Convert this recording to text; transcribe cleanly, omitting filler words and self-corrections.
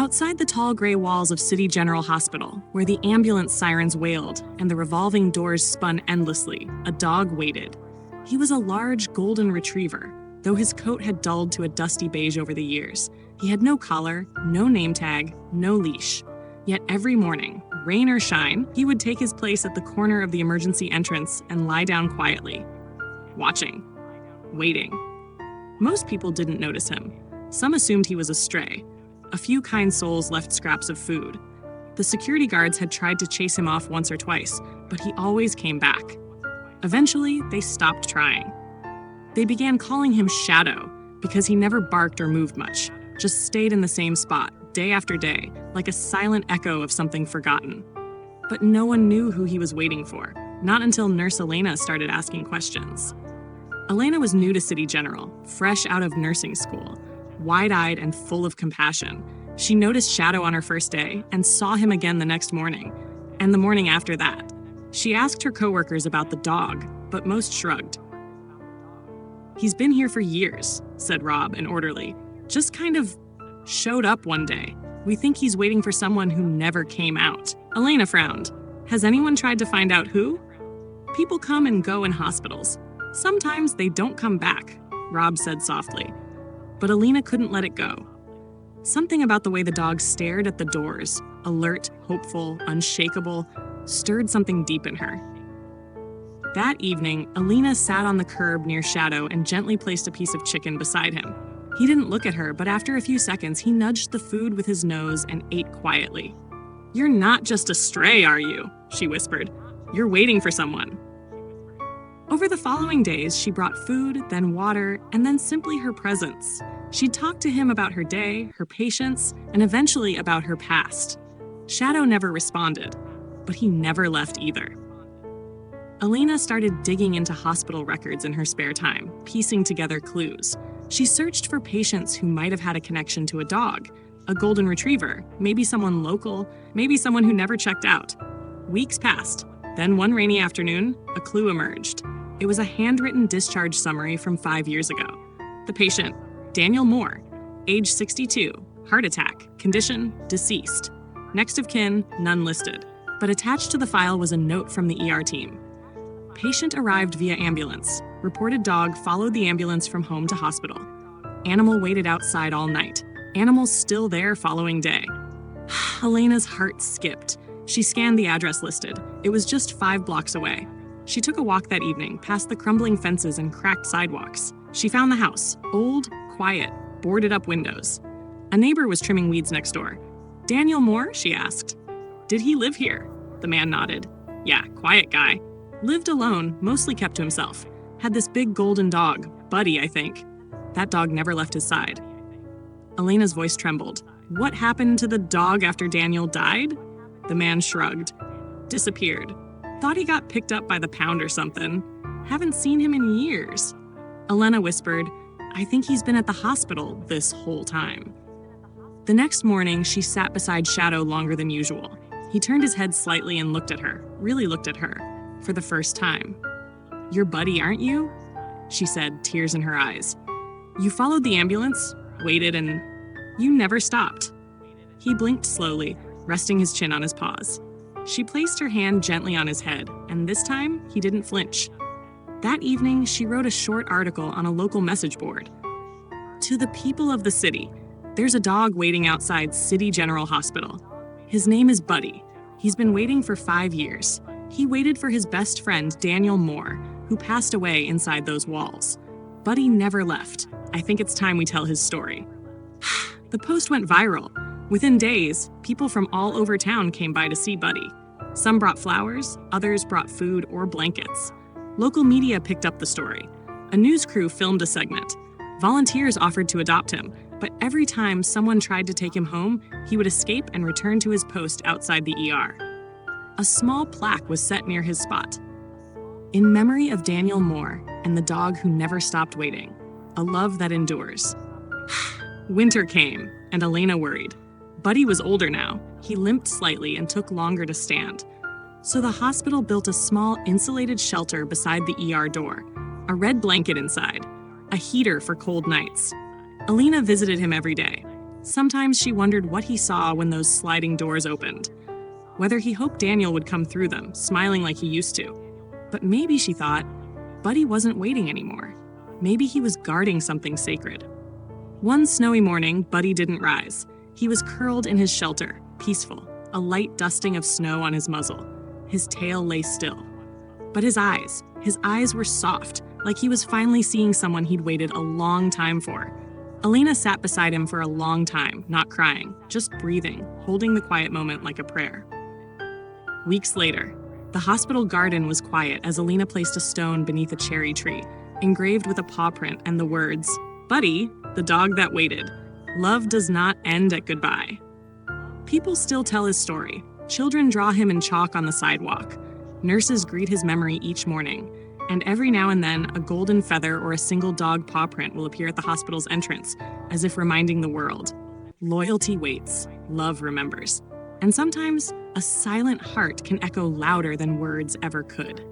Outside the tall gray walls of City General Hospital, where the ambulance sirens wailed and the revolving doors spun endlessly, a dog waited. He was a large golden retriever, though his coat had dulled to a dusty beige over the years. He had no collar, no name tag, no leash. Yet every morning, rain or shine, he would take his place at the corner of the emergency entrance and lie down quietly, watching, waiting. Most people didn't notice him. Some assumed he was a stray. A few kind souls left scraps of food. The security guards had tried to chase him off once or twice, but he always came back. Eventually, they stopped trying. They began calling him Shadow because he never barked or moved much, just stayed in the same spot, day after day, like a silent echo of something forgotten. But no one knew who he was waiting for, not until Nurse Elena started asking questions. Elena was new to City General, fresh out of nursing school, wide-eyed and full of compassion. She noticed Shadow on her first day and saw him again the next morning, and the morning after that. She asked her coworkers about the dog, but most shrugged. "He's been here for years," said Rob, an orderly. "Just kind of showed up one day. We think he's waiting for someone who never came out." Elena frowned. "Has anyone tried to find out who?" "People come and go in hospitals. Sometimes they don't come back," Rob said softly. But Elena couldn't let it go. Something about the way the dog stared at the doors, alert, hopeful, unshakable, stirred something deep in her. That evening, Elena sat on the curb near Shadow and gently placed a piece of chicken beside him. He didn't look at her, but after a few seconds, he nudged the food with his nose and ate quietly. "You're not just a stray, are you?" she whispered. "You're waiting for someone." Over the following days, she brought food, then water, and then simply her presence. She talked to him about her day, her patients, and eventually about her past. Shadow never responded, but he never left either. Elena started digging into hospital records in her spare time, piecing together clues. She searched for patients who might have had a connection to a dog, a golden retriever, maybe someone local, maybe someone who never checked out. Weeks passed. Then one rainy afternoon, a clue emerged. It was a handwritten discharge summary from 5 years ago. The patient, Daniel Moore, age 62, heart attack, condition, deceased. Next of kin, none listed. But attached to the file was a note from the ER team. Patient arrived via ambulance. Reported dog followed the ambulance from home to hospital. Animal waited outside all night. Animal still there following day. Elena's heart skipped. She scanned the address listed. It was just 5 blocks away. She took a walk that evening, past the crumbling fences and cracked sidewalks. She found the house, old, quiet, boarded-up windows. A neighbor was trimming weeds next door. "Daniel Moore?" she asked. "Did he live here?" The man nodded. "Yeah, quiet guy. Lived alone, mostly kept to himself. Had this big golden dog, Buddy, I think. That dog never left his side." Elena's voice trembled. "What happened to the dog after Daniel died?" The man shrugged. "Disappeared. Thought he got picked up by the pound or something. Haven't seen him in years." Elena whispered, "I think he's been at the hospital this whole time." The next morning, she sat beside Shadow longer than usual. He turned his head slightly and looked at her, really looked at her, for the first time. "You're Buddy, aren't you?" she said, tears in her eyes. "You followed the ambulance, waited, and you never stopped." He blinked slowly, resting his chin on his paws. She placed her hand gently on his head, and this time, he didn't flinch. That evening, she wrote a short article on a local message board. "To the people of the city, there's a dog waiting outside City General Hospital. His name is Buddy. He's been waiting for 5 years. He waited for his best friend, Daniel Moore, who passed away inside those walls. Buddy never left. I think it's time we tell his story." The post went viral. Within days, people from all over town came by to see Buddy. Some brought flowers, others brought food or blankets. Local media picked up the story. A news crew filmed a segment. Volunteers offered to adopt him, but every time someone tried to take him home, he would escape and return to his post outside the ER. A small plaque was set near his spot. "In memory of Daniel Moore and the dog who never stopped waiting. A love that endures." Winter came, and Elena worried. Buddy was older now. He limped slightly and took longer to stand. So the hospital built a small insulated shelter beside the ER door, a red blanket inside, a heater for cold nights. Elena visited him every day. Sometimes she wondered what he saw when those sliding doors opened. Whether he hoped Daniel would come through them, smiling like he used to. But maybe, she thought, Buddy wasn't waiting anymore. Maybe he was guarding something sacred. One snowy morning, Buddy didn't rise. He was curled in his shelter, peaceful, a light dusting of snow on his muzzle. His tail lay still. But his eyes were soft, like he was finally seeing someone he'd waited a long time for. Elena sat beside him for a long time, not crying, just breathing, holding the quiet moment like a prayer. Weeks later, the hospital garden was quiet as Elena placed a stone beneath a cherry tree, engraved with a paw print and the words, "Buddy, the dog that waited. Love does not end at goodbye." People still tell his story. Children draw him in chalk on the sidewalk. Nurses greet his memory each morning. And every now and then, a golden feather or a single dog paw print will appear at the hospital's entrance, as if reminding the world, loyalty waits, love remembers. And sometimes, a silent heart can echo louder than words ever could.